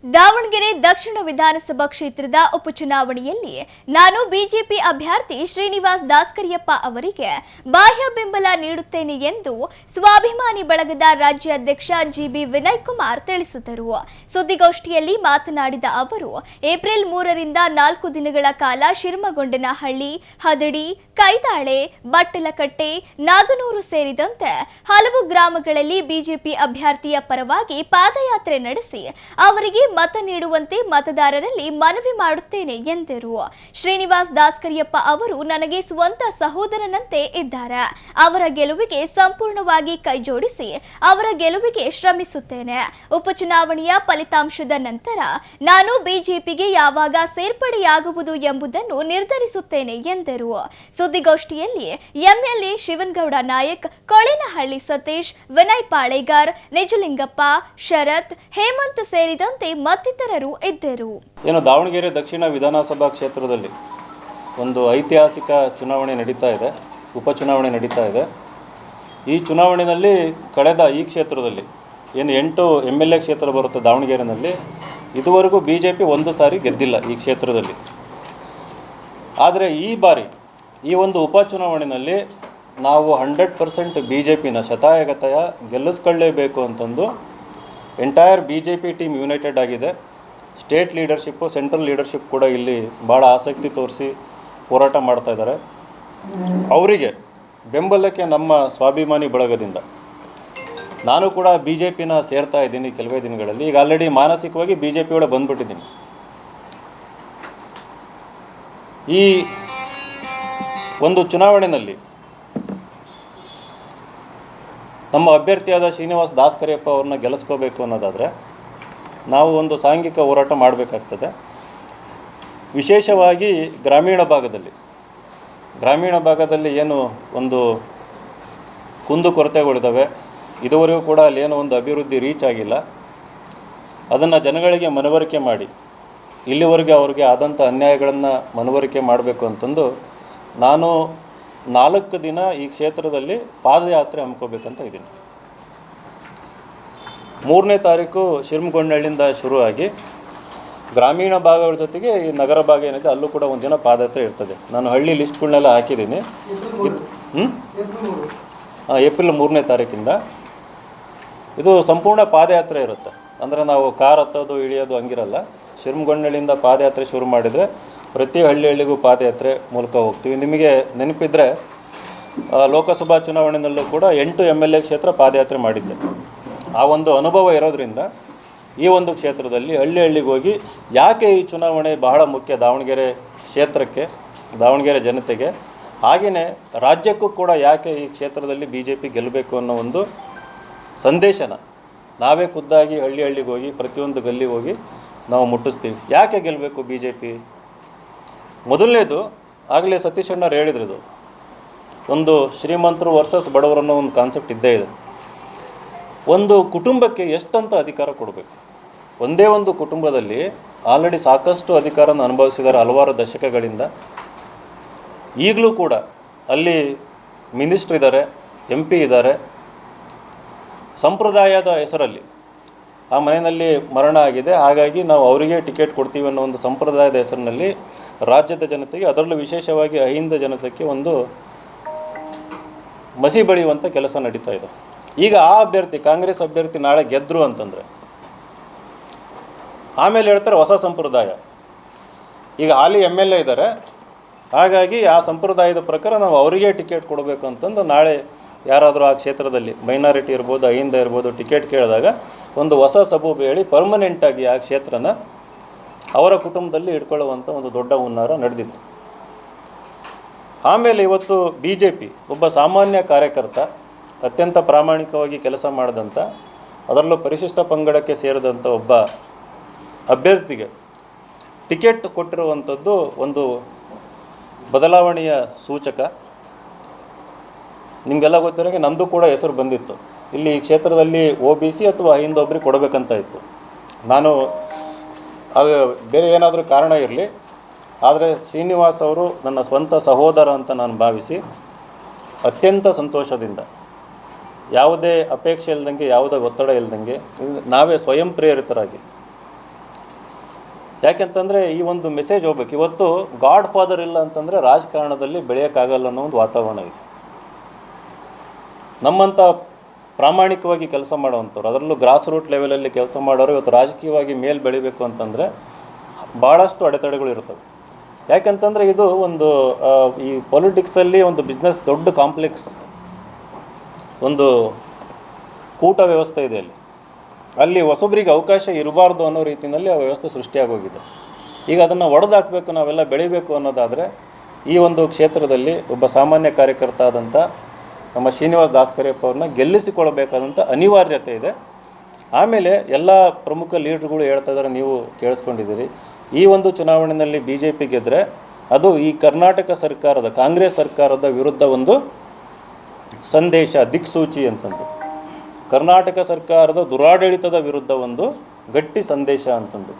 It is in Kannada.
ದಾವಣಗೆರೆ ದಕ್ಷಿಣ ವಿಧಾನಸಭಾ ಕ್ಷೇತ್ರದ ಉಪಚುನಾವಣೆಯಲ್ಲಿ ನಾನು ಬಿಜೆಪಿ ಅಭ್ಯರ್ಥಿ ಶ್ರೀನಿವಾಸ್ ದಾಸ್ಕರಿಯಪ್ಪ ಅವರಿಗೆ ಬಾಹ್ಯ ಬೆಂಬಲ ನೀಡುತ್ತೇನೆ ಎಂದು ಸ್ವಾಭಿಮಾನಿ ಬಳಗದ ರಾಜ್ಯಾಧ್ಯಕ್ಷ ಜಿಬಿ ವಿನಯ್ ಕುಮಾರ್ ತಿಳಿಸಿದರು. ಸುದ್ದಿಗೋಷ್ಠಿಯಲ್ಲಿ ಮಾತನಾಡಿದ ಅವರು, ಏಪ್ರಿಲ್ 3ರಿಂದ 4 ದಿನಗಳ ಕಾಲ ಶಿರಮಗೊಂಡನಹಳ್ಳಿ, ಹದಡಿ, ಕೈದಾಳೆ, ಬಟ್ಟಲಕಟ್ಟೆ, ನಾಗನೂರು ಸೇರಿದಂತೆ ಹಲವು ಗ್ರಾಮಗಳಲ್ಲಿ ಬಿಜೆಪಿ ಅಭ್ಯರ್ಥಿಯ ಪರವಾಗಿ ಪಾದಯಾತ್ರೆ ನಡೆಸಿ ಅವರಿಗೆ ಮತ ನೀಡುವಂತೆ ಮತದಾರರಲ್ಲಿ ಮನವಿ ಮಾಡುತ್ತೇನೆ ಎಂದರು. ಶ್ರೀನಿವಾಸ್ ದಾಸ್ಕರಿಯಪ್ಪ ಅವರು ನನಗೆ ಸ್ವಂತ ಸಹೋದರನಂತೆ ಇದ್ದಾರೆ. ಅವರ ಗೆಲುವಿಗೆ ಸಂಪೂರ್ಣವಾಗಿ ಕೈಜೋಡಿಸಿ ಅವರ ಗೆಲುವಿಗೆ ಶ್ರಮಿಸುತ್ತೇನೆ. ಉಪಚುನಾವಣೆಯ ಫಲಿತಾಂಶದ ನಂತರ ನಾನು ಬಿಜೆಪಿಗೆ ಯಾವಾಗ ಸೇರ್ಪಡೆಯಾಗುವುದು ಎಂಬುದನ್ನು ನಿರ್ಧರಿಸುತ್ತೇನೆ ಎಂದರು. ಸುದ್ದಿಗೋಷ್ಠಿಯಲ್ಲಿ ಎಂಎಲ್ಎ ಶಿವನಗೌಡ ನಾಯಕ್, ಕೊಳೇನಹಳ್ಳಿ ಸತೀಶ್, ವಿನಯ್ ಪಾಳೇಗಾರ್, ನಿಜಲಿಂಗಪ್ಪ, ಶರತ್, ಹೇಮಂತ್ ಸೇರಿದಂತೆ ಮತ್ತಿತರರು ಇದ್ದರು. ದಾವಣಗೆರೆ ದಕ್ಷಿಣ ವಿಧಾನಸಭಾ ಕ್ಷೇತ್ರದಲ್ಲಿ ಒಂದು ಐತಿಹಾಸಿಕ ಚುನಾವಣೆ ನಡೀತಾ ಇದೆ, ಉಪಚುನಾವಣೆ ನಡೀತಾ ಇದೆ. ಈ ಚುನಾವಣೆಯಲ್ಲಿ ಕಳೆದ ಈ ಕ್ಷೇತ್ರದಲ್ಲಿ 8 MLA ಕ್ಷೇತ್ರ ಬರುತ್ತೆ ದಾವಣಗೆರೆಯಲ್ಲಿ. ಇದುವರೆಗೂ ಬಿಜೆಪಿ ಒಂದು ಸಾರಿ ಗೆದ್ದಿಲ್ಲ ಈ ಕ್ಷೇತ್ರದಲ್ಲಿ. ಆದರೆ ಈ ಬಾರಿ ಈ ಒಂದು ಉಪಚುನಾವಣೆಯಲ್ಲಿ ನಾವು 100% ಬಿಜೆಪಿನ ಶತಾಯಗತಾಯ ಗೆಲ್ಲಿಸ್ಕೊಳ್ಳೇಬೇಕು ಅಂತಂದು ಎಂಟೈರ್ ಬಿಜೆಪಿ ಟೀಮ್ ಯುನೈಟೆಡ್ ಆಗಿದೆ. ಸ್ಟೇಟ್ ಲೀಡರ್ಶಿಪ್ಪು, ಸೆಂಟ್ರಲ್ ಲೀಡರ್ಶಿಪ್ ಕೂಡ ಇಲ್ಲಿ ಭಾಳ ಆಸಕ್ತಿ ತೋರಿಸಿ ಹೋರಾಟ ಮಾಡ್ತಾ ಇದ್ದಾರೆ. ಅವರಿಗೆ ಬೆಂಬಲಕ್ಕೆ ನಮ್ಮ ಸ್ವಾಭಿಮಾನಿ ಬಳಗದಿಂದ ನಾನು ಕೂಡ ಬಿಜೆಪಿನ ಸೇರ್ತಾ ಇದ್ದೀನಿ. ಕೆಲವೇ ದಿನಗಳಲ್ಲಿ ಈಗ ಆಲ್ರೆಡಿ ಮಾನಸಿಕವಾಗಿ ಬಿಜೆಪಿ ಒಳಗೆ ಬಂದ್ಬಿಟ್ಟಿದ್ದೀನಿ. ಈ ಒಂದು ಚುನಾವಣೆಯಲ್ಲಿ ನಮ್ಮ ಅಭ್ಯರ್ಥಿಯಾದ ಶ್ರೀನಿವಾಸ್ ದಾಸ್ಕರಿಯಪ್ಪ ಅವ್ರನ್ನ ಗೆಲ್ಲಿಸ್ಕೋಬೇಕು ಅನ್ನೋದಾದರೆ ನಾವು ಒಂದು ಸಾಂಘಿಕ ಹೋರಾಟ ಮಾಡಬೇಕಾಗ್ತದೆ. ವಿಶೇಷವಾಗಿ ಗ್ರಾಮೀಣ ಭಾಗದಲ್ಲಿ ಏನು ಒಂದು ಕುಂದುಕೊರತೆಗಳಿದ್ದಾವೆ, ಇದುವರೆಗೂ ಕೂಡ ಅಲ್ಲೇನೋ ಒಂದು ಅಭಿವೃದ್ಧಿ ರೀಚ್ ಆಗಿಲ್ಲ. ಅದನ್ನು ಜನಗಳಿಗೆ ಮನವರಿಕೆ ಮಾಡಿ ಇಲ್ಲಿವರೆಗೆ ಅವ್ರಿಗೆ ಆದಂಥ ಅನ್ಯಾಯಗಳನ್ನು ಮನವರಿಕೆ ಮಾಡಬೇಕು ಅಂತಂದು ನಾನು 4 ದಿನ ಈ ಕ್ಷೇತ್ರದಲ್ಲಿ ಪಾದಯಾತ್ರೆ ಹಮ್ಮಿಕೋಬೇಕಂತ ಇದ್ದೀನಿ. 3ನೇ ತಾರೀಕು ಶಿರಮಗೊಂಡನಹಳ್ಳಿಯಿಂದ ಶುರುವಾಗಿ ಗ್ರಾಮೀಣ ಭಾಗಗಳ ಜೊತೆಗೆ ಈ ನಗರ ಭಾಗ ಏನಿದೆ ಅಲ್ಲೂ ಕೂಡ ಒಂದು ದಿನ ಪಾದಯಾತ್ರೆ ಇರ್ತದೆ. ನಾನು ಹಳ್ಳಿ ಲಿಸ್ಟ್ಗಳನ್ನೆಲ್ಲ ಹಾಕಿದ್ದೀನಿ. ಏಪ್ರಿಲ್ 3ನೇ ತಾರೀಕಿಂದ ಇದು ಸಂಪೂರ್ಣ ಪಾದಯಾತ್ರೆ ಇರುತ್ತೆ. ಅಂದರೆ ನಾವು ಕಾರ್ ಹತ್ತೋದು ಇಳಿಯೋದು ಹಂಗಿರಲ್ಲ. ಶಿರಮಗೊಂಡನಹಳ್ಳಿಯಿಂದ ಪಾದಯಾತ್ರೆ ಶುರು ಮಾಡಿದರೆ ಪ್ರತಿ ಹಳ್ಳಿಗೂ ಪಾದಯಾತ್ರೆ ಮೂಲಕ ಹೋಗ್ತೀವಿ. ನಿಮಗೆ ನೆನಪಿದ್ದರೆ ಲೋಕಸಭಾ ಚುನಾವಣೆಯಲ್ಲೂ ಕೂಡ 8 MLA ಕ್ಷೇತ್ರ ಪಾದಯಾತ್ರೆ ಮಾಡಿದ್ದೆ. ಆ ಒಂದು ಅನುಭವ ಇರೋದರಿಂದ ಈ ಒಂದು ಕ್ಷೇತ್ರದಲ್ಲಿ ಹಳ್ಳಿಗೆ ಹೋಗಿ ಯಾಕೆ ಈ ಚುನಾವಣೆ ಬಹಳ ಮುಖ್ಯ ದಾವಣಗೆರೆ ಕ್ಷೇತ್ರಕ್ಕೆ, ದಾವಣಗೆರೆ ಜನತೆಗೆ, ಹಾಗೆಯೇ ರಾಜ್ಯಕ್ಕೂ ಕೂಡ ಯಾಕೆ ಈ ಕ್ಷೇತ್ರದಲ್ಲಿ ಬಿಜೆಪಿ ಗೆಲ್ಲಬೇಕು ಅನ್ನೋ ಒಂದು ಸಂದೇಶನ ನಾವೇ ಖುದ್ದಾಗಿ ಹಳ್ಳಿಗೆ ಹೋಗಿ ಪ್ರತಿಯೊಂದು ಗಲ್ಲಿಗೆ ಹೋಗಿ ನಾವು ಮುಟ್ಟಿಸ್ತೀವಿ. ಯಾಕೆ ಗೆಲ್ಲಬೇಕು ಬಿಜೆಪಿ? ಮೊದಲನೇದು, ಆಗಲೇ ಸತೀಶ್ ಅಣ್ಣವ್ರು ಹೇಳಿದ್ರು, ಒಂದು ಶ್ರೀಮಂತರು ವರ್ಸಸ್ ಬಡವರನ್ನೋ ಒಂದು ಕಾನ್ಸೆಪ್ಟ್ ಇದ್ದೇ ಇದೆ. ಒಂದು ಕುಟುಂಬಕ್ಕೆ ಎಷ್ಟಂತ ಅಧಿಕಾರ ಕೊಡಬೇಕು? ಒಂದೇ ಒಂದು ಕುಟುಂಬದಲ್ಲಿ ಆಲ್ರೆಡಿ ಸಾಕಷ್ಟು ಅಧಿಕಾರನ ಅನುಭವಿಸಿದ್ದಾರೆ ಹಲವಾರು ದಶಕಗಳಿಂದ. ಈಗಲೂ ಕೂಡ ಅಲ್ಲಿ ಮಿನಿಸ್ಟ್ರ್ ಇದ್ದಾರೆ, MP ಇದ್ದಾರೆ. ಸಂಪ್ರದಾಯದ ಹೆಸರಲ್ಲಿ ಆ ಮನೆಯಲ್ಲಿ ಮರಣ ಆಗಿದೆ, ಹಾಗಾಗಿ ನಾವು ಅವರಿಗೆ ಟಿಕೆಟ್ ಕೊಡ್ತೀವಿ ಅನ್ನೋ ಒಂದು ಸಂಪ್ರದಾಯದ ಹೆಸರಿನಲ್ಲಿ ರಾಜ್ಯದ ಜನತೆಗೆ, ಅದರಲ್ಲೂ ವಿಶೇಷವಾಗಿ ಅಹಿಂದ ಜನತೆಗೆ ಒಂದು ಮಸಿ ಬಳಿಯುವಂಥ ಕೆಲಸ ನಡೀತಾ ಇದೆ. ಈಗ ಆ ಅಭ್ಯರ್ಥಿ, ಕಾಂಗ್ರೆಸ್ ಅಭ್ಯರ್ಥಿ ನಾಳೆ ಗೆದ್ದರು ಅಂತಂದರೆ ಆಮೇಲೆ ಹೇಳ್ತಾರೆ ಹೊಸ ಸಂಪ್ರದಾಯ. ಈಗ ಹಾಲಿ MLA ಇದ್ದಾರೆ, ಹಾಗಾಗಿ ಆ ಸಂಪ್ರದಾಯದ ಪ್ರಕಾರ ನಾವು ಅವರಿಗೆ ಟಿಕೆಟ್ ಕೊಡಬೇಕು ಅಂತಂದು ನಾಳೆ ಯಾರಾದರೂ ಆ ಕ್ಷೇತ್ರದಲ್ಲಿ ಮೈನಾರಿಟಿ ಇರ್ಬೋದು, ಅಹಿಂದ ಇರ್ಬೋದು, ಟಿಕೆಟ್ ಕೇಳಿದಾಗ ಒಂದು ಹೊಸ ಸಬೂಬು ಹೇಳಿ ಪರ್ಮನೆಂಟಾಗಿ ಆ ಕ್ಷೇತ್ರನ ಅವರ ಕುಟುಂಬದಲ್ಲಿ ಇಟ್ಕೊಳ್ಳುವಂಥ ಒಂದು ದೊಡ್ಡ ಹುನ್ನಾರ ನಡೆದಿತ್ತು. ಆಮೇಲೆ ಇವತ್ತು ಬಿಜೆಪಿ ಒಬ್ಬ ಸಾಮಾನ್ಯ ಕಾರ್ಯಕರ್ತ, ಅತ್ಯಂತ ಪ್ರಾಮಾಣಿಕವಾಗಿ ಕೆಲಸ ಮಾಡಿದಂಥ, ಅದರಲ್ಲೂ ಪರಿಶಿಷ್ಟ ಪಂಗಡಕ್ಕೆ ಸೇರಿದಂಥ ಒಬ್ಬ ಅಭ್ಯರ್ಥಿಗೆ ಟಿಕೆಟ್ ಕೊಟ್ಟಿರುವಂಥದ್ದು ಒಂದು ಬದಲಾವಣೆಯ ಸೂಚಕ. ನಿಮಗೆಲ್ಲ ಗೊತ್ತಿರೋಂಗೆ ನಂದು ಕೂಡ ಹೆಸರು ಬಂದಿತ್ತು. ಇಲ್ಲಿ ಈ ಕ್ಷೇತ್ರದಲ್ಲಿ OBC ಅಥವಾ ಅಹಿಂದ ಒಬ್ಬರಿಗೆ ಕೊಡಬೇಕಂತ ಇತ್ತು. ನಾನು ಅದು ಬೇರೆ ಏನಾದರೂ ಕಾರಣ ಇರಲಿ, ಆದರೆ ಶ್ರೀನಿವಾಸ್ ಅವರು ನನ್ನ ಸ್ವಂತ ಸಹೋದರ ಅಂತ ನಾನು ಭಾವಿಸಿ ಅತ್ಯಂತ ಸಂತೋಷದಿಂದ, ಯಾವುದೇ ಅಪೇಕ್ಷೆ ಇಲ್ಲದಂಗೆ, ಯಾವುದೇ ಒತ್ತಡ ಇಲ್ಲದಂಗೆ, ನಾವೇ ಸ್ವಯಂ ಪ್ರೇರಿತರಾಗಿ ಯಾಕೆಂತಂದರೆ ಈ ಒಂದು ಮೆಸೇಜ್ ಹೋಗ್ಬೇಕು. ಇವತ್ತು ಗಾಡ್ ಫಾದರ್ ಇಲ್ಲ ಅಂತಂದರೆ ರಾಜಕಾರಣದಲ್ಲಿ ಬೆಳೆಯೋಕ್ಕಾಗಲ್ಲ ಅನ್ನೋ ಒಂದು ವಾತಾವರಣ ಇದೆ. ನಮ್ಮಂಥ ಪ್ರಾಮಾಣಿಕವಾಗಿ ಕೆಲಸ ಮಾಡೋವಂಥವ್ರು, ಅದರಲ್ಲೂ ಗ್ರಾಸ್ ರೂಟ್ ಲೆವೆಲಲ್ಲಿ ಕೆಲಸ ಮಾಡೋರು ಇವತ್ತು ರಾಜಕೀಯವಾಗಿ ಮೇಲೆ ಬೆಳಿಬೇಕು ಅಂತಂದರೆ ಭಾಳಷ್ಟು ಅಡೆತಡೆಗಳು ಇರ್ತವೆ. ಯಾಕೆಂತಂದರೆ ಇದು ಒಂದು ಈ ಪೊಲಿಟಿಕ್ಸಲ್ಲಿ ಒಂದು ಬಿಸ್ನೆಸ್ ದೊಡ್ಡ ಕಾಂಪ್ಲೆಕ್ಸ್, ಒಂದು ಕೂಟ ವ್ಯವಸ್ಥೆ ಇದೆ. ಅಲ್ಲಿ ಹೊಸಬ್ರಿಗೆ ಅವಕಾಶ ಇರಬಾರ್ದು ಅನ್ನೋ ರೀತಿಯಲ್ಲಿ ಆ ವ್ಯವಸ್ಥೆ ಸೃಷ್ಟಿಯಾಗೋಗಿದೆ. ಈಗ ಅದನ್ನು ಒಡೆದಾಕಬೇಕು, ನಾವೆಲ್ಲ ಬೆಳಿಬೇಕು ಅನ್ನೋದಾದರೆ ಈ ಒಂದು ಕ್ಷೇತ್ರದಲ್ಲಿ ಒಬ್ಬ ಸಾಮಾನ್ಯ ಕಾರ್ಯಕರ್ತ ಆದಂಥ ನಮ್ಮ ಶ್ರೀನಿವಾಸ್ ದಾಸ್ಕರಿಯಪ್ಪ ಅವ್ರನ್ನ ಗೆಲ್ಲಿಸಿಕೊಳ್ಳಬೇಕಾದಂಥ ಅನಿವಾರ್ಯತೆ ಇದೆ. ಆಮೇಲೆ ಎಲ್ಲ ಪ್ರಮುಖ ಲೀಡ್ರುಗಳು ಹೇಳ್ತಾ ಇದ್ದಾರೆ, ನೀವು ಕೇಳಿಸ್ಕೊಂಡಿದ್ದೀರಿ, ಈ ಒಂದು ಚುನಾವಣೆಯಲ್ಲಿ BJP ಗೆದ್ದರೆ ಅದು ಈ ಕರ್ನಾಟಕ ಸರ್ಕಾರದ, ಕಾಂಗ್ರೆಸ್ ಸರ್ಕಾರದ ವಿರುದ್ಧ ಒಂದು ಸಂದೇಶ, ದಿಕ್ಸೂಚಿ ಅಂತಂದು, ಕರ್ನಾಟಕ ಸರ್ಕಾರದ ದುರಾಡಳಿತದ ವಿರುದ್ಧ ಒಂದು ಗಟ್ಟಿ ಸಂದೇಶ ಅಂತಂದು.